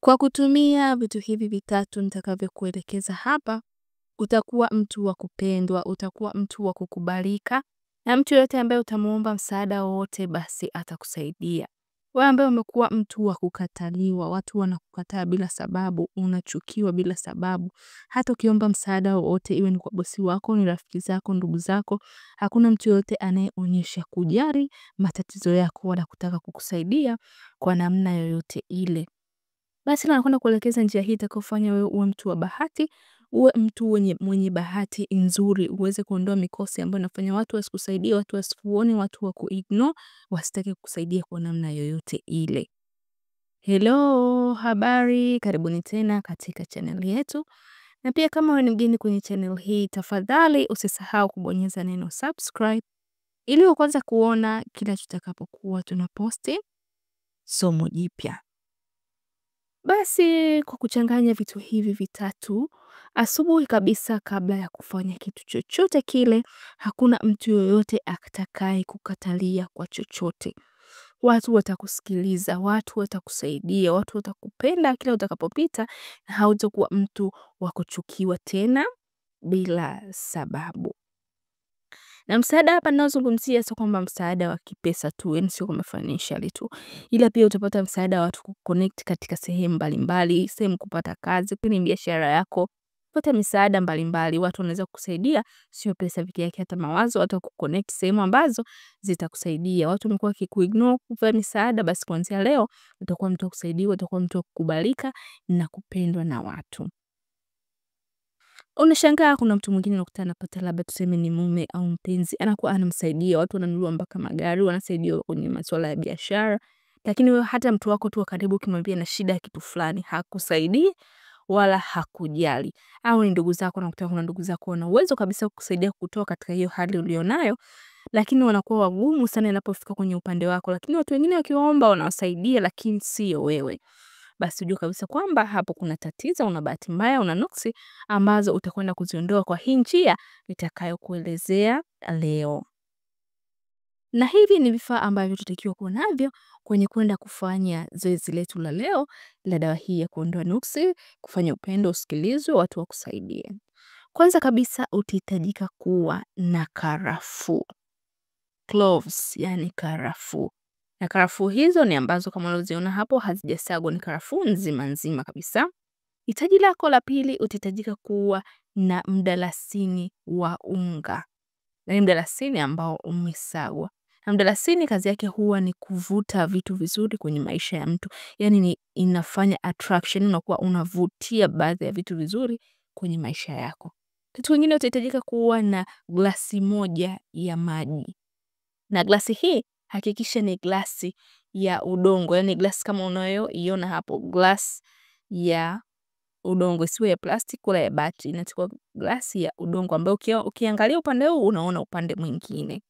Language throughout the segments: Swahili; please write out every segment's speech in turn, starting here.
Kwa kutumia vitu hivi vitatu nitakavyokuelekeza hapa, utakuwa mtu wa kupendwa, utakuwa mtu wa kukubalika, na mtu yote ambaye utamuomba msaada wowote basi atakusaidia. Wewe ambaye umekuwa mtu wa kukataliwa, watu wanakukataa bila sababu, unachukiwa bila sababu. Hata ukiomba msaada wowote, iwe ni kwa bosi wako, ni rafiki zako, ndugu zako, hakuna mtu yote anayeonyesha kujali matatizo yako wala kutaka kukusaidia kwa namna yoyote ile. Basi nakwenda kuelekeza njia hii itakayofanya wewe uwe mtu wa bahati, uwe mtu mwenye bahati nzuri, uweze kuondoa mikosi ambayo inafanya watu wasikusaidie, watu wasikuone, watu wakuignore, wasitake kukusaidia kwa namna yoyote ile. Hello, habari, karibuni tena katika channel yetu. Na pia kama wewe ni mgeni kwenye channel hii, tafadhali usisahau kubonyeza neno subscribe ili uanze kuona kila tutakapokuwa tunaposti somo jipya. Basi kwa kuchanganya vitu hivi vitatu, asubuhi kabisa kabla ya kufanya kitu chochote kile, hakuna mtu yoyote atakaye kukatalia kwa chochote. Watu watakusikiliza, watu watakusaidia, watu watakupenda kila utakapopita, na hautakuwa mtu wa kuchukiwa tena bila sababu. Na msaada hapa ninaozungumzia sio kwamba msaada wa kipesa tu, yani sio kwamba financially tu. Ila pia utapata msaada wa watu kuconnect katika sehemu mbalimbali, sehemu kupata kazi, kwenye biashara yako. Pata misaada mbalimbali, watu wanaweza kukusaidia, sio pesa pekee yake, hata mawazo, watu kuconnect sehemu ambazo zitakusaidia. Watu wamekuwa wakikuignore kukupa misaada, basi kuanzia leo utakuwa mtu wa kusaidiwa, utakuwa mtu wa kukubalika na kupendwa na watu. Unashangaa kuna mtu mwingine unakutana anapata labda tuseme ni mume au mpenzi, anakuwa anamsaidia, watu wananunua mpaka magari, wanasaidia kwenye masuala ya biashara, lakini wewe hata mtu wako tu wa karibu ukimwambia na shida ya kitu fulani hakusaidii wala hakujali. Au ni ndugu zako, unakutana kuna ndugu zako wana uwezo kabisa kukusaidia kutoka katika hiyo hali ulionayo, lakini wanakuwa wagumu sana inapofika kwenye upande wako, lakini watu wengine wakiwaomba wanawasaidia, lakini sio wewe. Basi ujue kabisa kwamba hapo kuna tatizo, una bahati mbaya, una nuksi ambazo utakwenda kuziondoa kwa hii njia nitakayokuelezea leo. Na hivi ni vifaa ambavyo tutakiwa kuwa navyo kwenye kwenda kufanya zoezi letu la leo la dawa hii ya kuondoa nuksi, kufanya upendo usikilizwe, watu wakusaidie. Kwanza kabisa utahitajika kuwa na karafuu. Cloves, yani karafuu. Na karafuu hizo ni ambazo kama unaziona hapo hazijasagwa, ni karafuu nzima kabisa. Hitaji lako la pili utahitajika kuwa na mdalasini wa unga. Na ni mdalasini ambao umesagwa. Na mdalasini kazi yake huwa ni kuvuta vitu vizuri kwenye maisha ya mtu. Yani ni inafanya attraction, unakuwa unavutia baadhi ya vitu vizuri kwenye maisha yako. Kitu kingine utahitajika kuwa na glasi moja ya maji. Na glasi hii hakikisha ni glasi ya udongo, yani glasi kama unayoiona hapo, glasi ya udongo, isiwe ya plastic wala ya bati, inachukua glasi ya udongo ambayo ukiangalia upande huu unaona upande mwingine.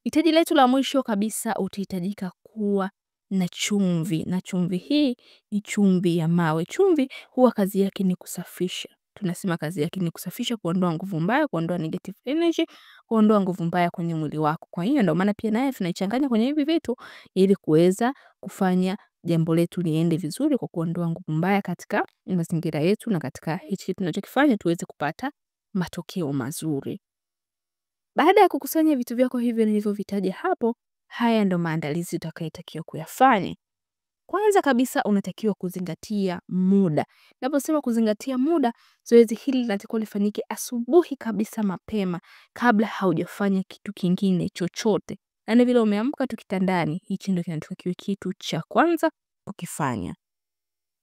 Hitaji letu la mwisho kabisa utahitajika kuwa na chumvi, na chumvi hii ni chumvi ya mawe. Chumvi huwa kazi yake ni kusafisha. Tunasema kazi yake ni kusafisha, kuondoa nguvu mbaya, kuondoa negative energy, kuondoa nguvu mbaya kwenye mwili wako. Kwa hiyo ndio maana pia naye tunaichanganya kwenye hivi vitu ili kuweza kufanya jambo letu liende vizuri kwa kuondoa nguvu mbaya katika mazingira yetu na katika hichi tunachokifanya tuweze kupata matokeo mazuri. Baada ya kukusanya vitu vyako hivyo nilivyovitaja hapo, haya ndo maandalizi utakayotakiwa kuyafanya. Kwanza kabisa unatakiwa kuzingatia muda. Naposema kuzingatia muda, zoezi hili linatakiwa lifanyike asubuhi kabisa mapema kabla haujafanya kitu kingine chochote. Yaani vile umeamka tu kitandani, hichi ndio kinatakiwa kiwe kitu cha kwanza ukifanya.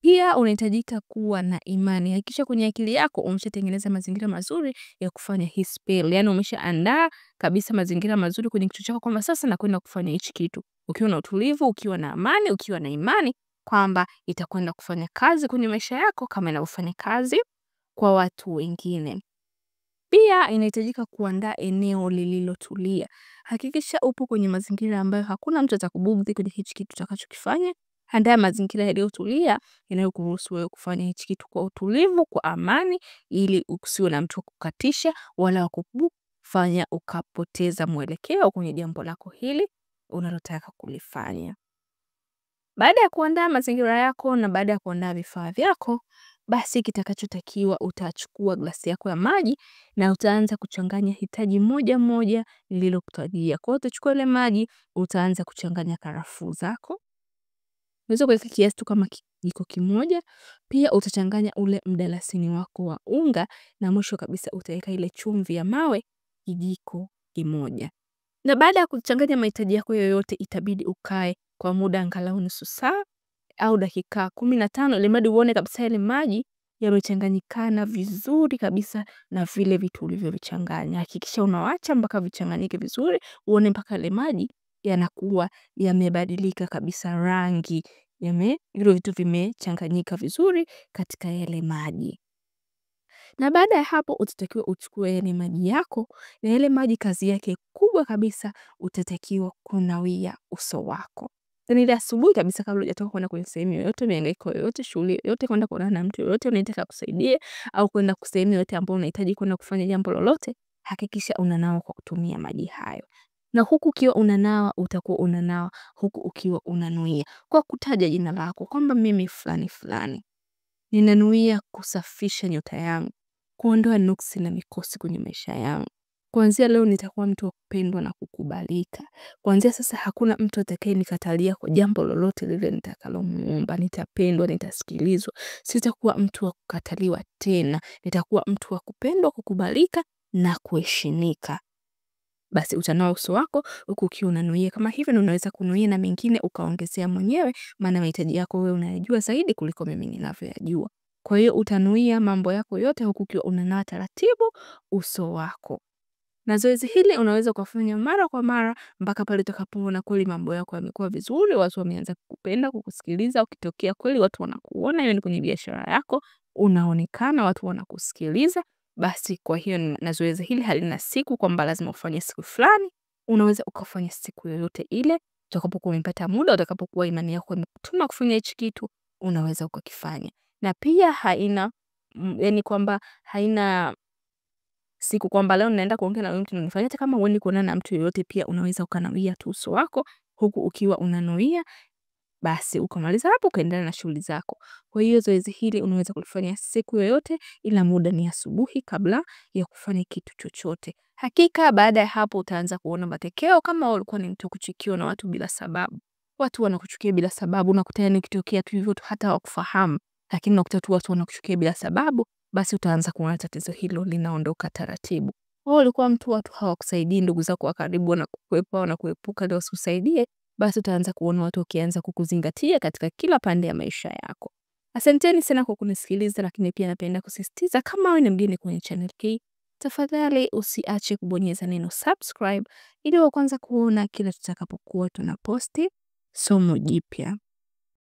Pia unahitajika kuwa na imani. Hakikisha kwenye akili yako umeshatengeneza mazingira mazuri ya kufanya hii spell. Yaani umeshaandaa kabisa mazingira mazuri kwenye kichwa chako kwamba sasa nakwenda kufanya hichi kitu. Ukiwa na utulivu, ukiwa na amani, ukiwa na imani kwamba itakwenda kufanya kazi kwenye maisha yako kama inavyofanya kazi kwa watu wengine. Pia inahitajika kuandaa eneo lililotulia. Hakikisha upo kwenye mazingira ambayo hakuna mtu atakubugudhi kwenye hichi kitu utakachokifanya. Andaa mazingira yaliyotulia yanayokuruhusu wewe kufanya hichi kitu kwa utulivu, kwa amani, ili usiwe na mtu kukatisha wala kukufanya ukapoteza mwelekeo kwenye jambo lako hili unalotaka kulifanya. Baada ya kuandaa mazingira yako na baada ya kuandaa vifaa vyako, basi kitakachotakiwa utachukua glasi yako ya maji na utaanza kuchanganya hitaji moja moja nililokutajia. Kwa hiyo utachukua ile maji, utaanza kuchanganya karafuu zako. Unaweza kuweka kiasi tu kama kijiko kimoja. Pia utachanganya ule mdalasini wako wa unga na mwisho kabisa utaweka ile chumvi ya mawe kijiko kimoja. Na baada ya kuchanganya mahitaji yako yoyote, itabidi ukae kwa muda angalau nusu saa au dakika 15 ili mradi uone kabisa yale maji yamechanganyikana vizuri kabisa na vile vitu ulivyovichanganya. Hakikisha unawaacha mpaka vichanganyike vizuri, uone mpaka yale maji yanakuwa yamebadilika kabisa rangi, hivyo vitu vimechanganyika vizuri katika yale maji. Na baada ya hapo utatakiwa uchukue yale maji yako, na yale maji kazi yake kubwa kabisa utatakiwa kunawia uso wako. Tena ile asubuhi kabisa kabla hujatoka kwenda kwenye sehemu yoyote, mihangaiko yoyote, shughuli yoyote, kwenda kuonana na mtu yoyote unayetaka kusaidia au kwenda sehemu yoyote ambayo unahitaji kwenda kufanya jambo lolote, hakikisha unanawa kwa kutumia maji hayo. Na huku ukiwa unanawa utakuwa unanawa huku ukiwa unanuia kwa kutaja jina lako kwamba mimi fulani fulani ninanuia kusafisha nyota yangu, kuondoa nuksi na mikosi kwenye maisha yangu. Kuanzia leo nitakuwa mtu wa kupendwa na kukubalika. Kuanzia sasa hakuna mtu atakayenikatalia kwa jambo lolote lile nitakalomuomba. Nitapendwa, nitasikilizwa. Sitakuwa mtu wa kukataliwa tena. Nitakuwa mtu wa kupendwa, kukubalika na kuheshimika. Basi utanawa uso wako huku ukiwa unanuia kama hivyo, na unaweza kunuia na mengine ukaongezea mwenyewe, maana mahitaji yako wewe unayajua zaidi kuliko mimi ninavyoyajua. Kwa hiyo utanuia mambo yako yote huku ukiwa unanawa taratibu uso wako. Na zoezi hili unaweza kufanya mara kwa mara mpaka pale utakapoona kweli mambo yako yamekuwa vizuri, watu wameanza kukupenda, kukusikiliza. Ukitokea kweli watu wanakuona, hiyo ni kwenye biashara yako, unaonekana, watu wanakusikiliza. Basi kwa hiyo na zoezi hili halina siku kwamba lazima ufanye siku fulani. Unaweza ukafanya siku yoyote ile utakapokuwa umepata muda, utakapokuwa imani yako imekutuma kufanya hichi kitu, unaweza ukakifanya. Na pia haina kwamba haina siku kwamba leo ninaenda kuongea na mtu nifanye. Hata kama huendi kuonana na mtu yoyote, pia unaweza ukanawia tu uso wako huku ukiwa unanuia. Basi ukamaliza hapo ukaendelea na shughuli zako. Kwa hiyo zoezi hili unaweza kulifanya siku yoyote, ila muda ni asubuhi kabla ya kufanya kitu chochote. Hakika baada ya hapo utaanza kuona matokeo. Kama ulikuwa ni mtu kuchukiwa na watu bila sababu, watu wanakuchukia bila sababu, unakuta yani kitokea tu hivyo hata hawakufahamu, lakini unakuta tu watu wanakuchukia bila sababu, basi utaanza kuona tatizo hilo linaondoka taratibu. Wewe ulikuwa mtu watu hawakusaidii, ndugu zako wa karibu wanakukwepa na kuepuka ndio usisaidie, basi utaanza kuona watu wakianza kukuzingatia katika kila pande ya maisha yako. Asanteni sana kwa kunisikiliza, lakini pia napenda kusisitiza kama wewe ni mgeni kwenye channel hii, tafadhali usiache kubonyeza neno subscribe ili wa kwanza kuona kila tutakapokuwa tunaposti somo jipya.